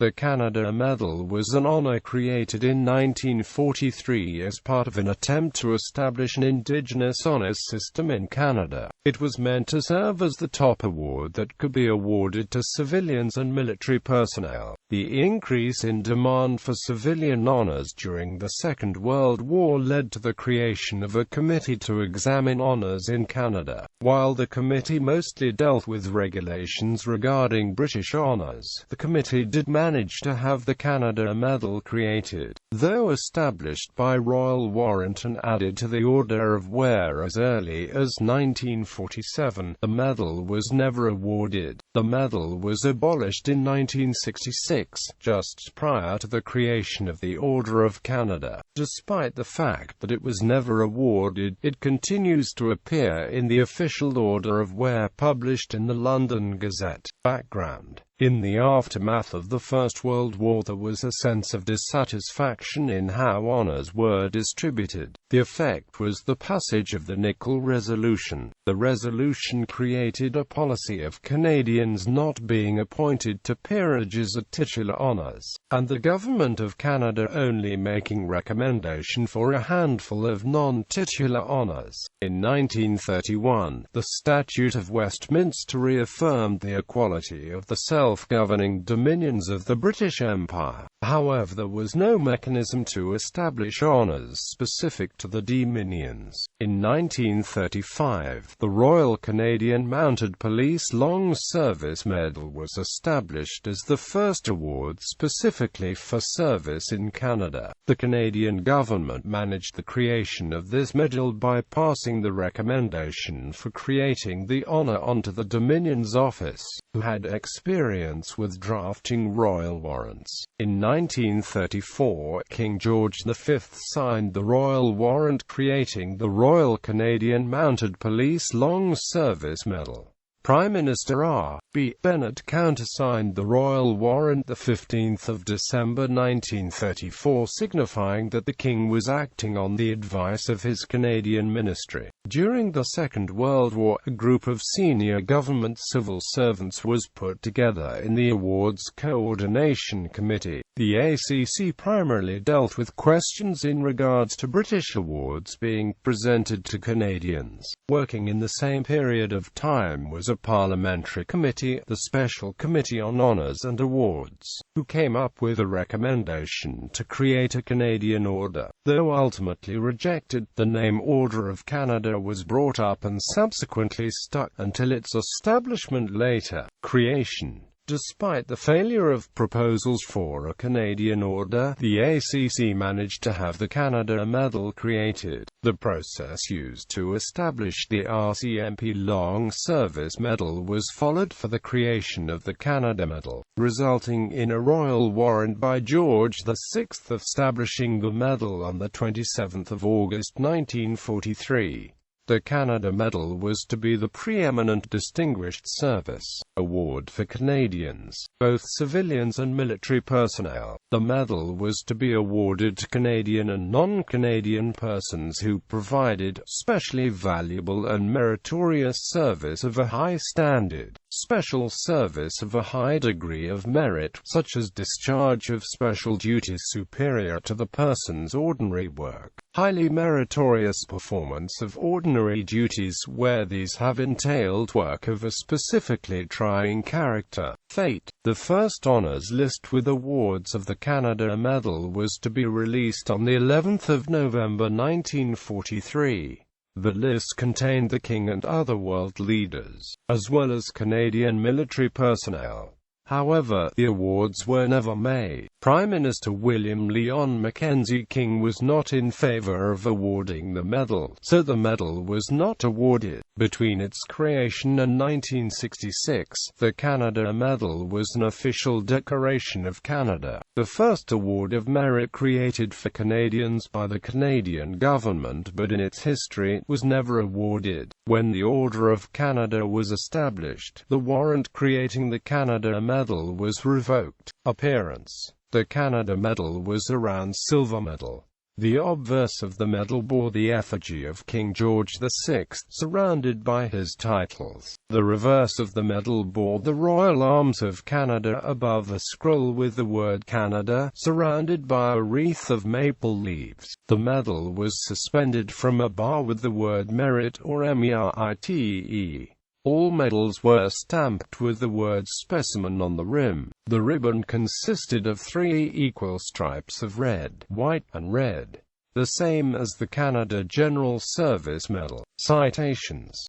The Canada Medal was an honor created in 1943 as part of an attempt to establish an indigenous honors system in Canada. It was meant to serve as the top award that could be awarded to civilians and military personnel. The increase in demand for civilian honors during the Second World War led to the creation of a committee to examine honors in Canada. While the committee mostly dealt with regulations regarding British honors, the committee did manage to have the Canada Medal created. Though established by royal warrant and added to the Order of Wear as early as 1947, the medal was never awarded. The medal was abolished in 1966, just prior to the creation of the Order of Canada. Despite the fact that it was never awarded, it continues to appear in the official Order of Wear published in the London Gazette. Background: in the aftermath of the First World War, there was a sense of dissatisfaction in how honors were distributed. The effect was the passage of the Nickel Resolution. The resolution created a policy of Canadians not being appointed to peerages at titular honors, and the Government of Canada only making recommendation for a handful of non-titular honors. In 1931, the Statute of Westminster reaffirmed the equality of the self-governing dominions of the British Empire. However, there was no mechanism to establish honors specific to the dominions. In 1935, the Royal Canadian Mounted Police Long Service Medal was established as the first award specifically for service in Canada. The Canadian government managed the creation of this medal by passing the recommendation for creating the honor onto the Dominion's office, who had experience with drafting royal warrants. In 1934, King George V signed the royal warrant creating the Royal Canadian Mounted Police Long Service Medal. Prime Minister R.B. Bennett countersigned the royal warrant the 15th of December 1934, signifying that the king was acting on the advice of his Canadian ministry. During the Second World War, a group of senior government civil servants was put together in the Awards Coordination Committee. The ACC primarily dealt with questions in regards to British awards being presented to Canadians. Working in the same period of time was a parliamentary committee, the Special Committee on Honours and Awards, who came up with a recommendation to create a Canadian order. Though ultimately rejected, the name Order of Canada was brought up and subsequently stuck until its establishment later. Creation. Despite the failure of proposals for a Canadian order, the ACC managed to have the Canada Medal created. The process used to establish the RCMP Long Service Medal was followed for the creation of the Canada Medal, resulting in a royal warrant by George VI establishing the medal on the 27th of August 1943. The Canada Medal was to be the preeminent Distinguished Service Award for Canadians, both civilians and military personnel. The medal was to be awarded to Canadian and non-Canadian persons who provided specially valuable and meritorious service of a high standard, special service of a high degree of merit, such as discharge of special duties superior to the person's ordinary work, highly meritorious performance of ordinary duties where these have entailed work of a specifically trying character. Fate. The first honors list with awards of the Canada Medal was to be released on the 11th of November 1943. The list contained the King and other world leaders, as well as Canadian military personnel. However, the awards were never made. Prime Minister William Lyon Mackenzie King was not in favor of awarding the medal, so the medal was not awarded. Between its creation and 1966, the Canada Medal was an official declaration of Canada, the first award of merit created for Canadians by the Canadian government, but in its history, was never awarded. When the Order of Canada was established, the warrant creating the Canada Medal was revoked. Appearance. The Canada Medal was a round silver medal, The obverse of the medal bore the effigy of King George VI, surrounded by his titles. The reverse of the medal bore the Royal Arms of Canada above a scroll with the word Canada, surrounded by a wreath of maple leaves. The medal was suspended from a bar with the word Merit or MERITE. All medals were stamped with the word specimen on the rim. The ribbon consisted of 3 equal stripes of red, white, and red, the same as the Canada General Service Medal. Citations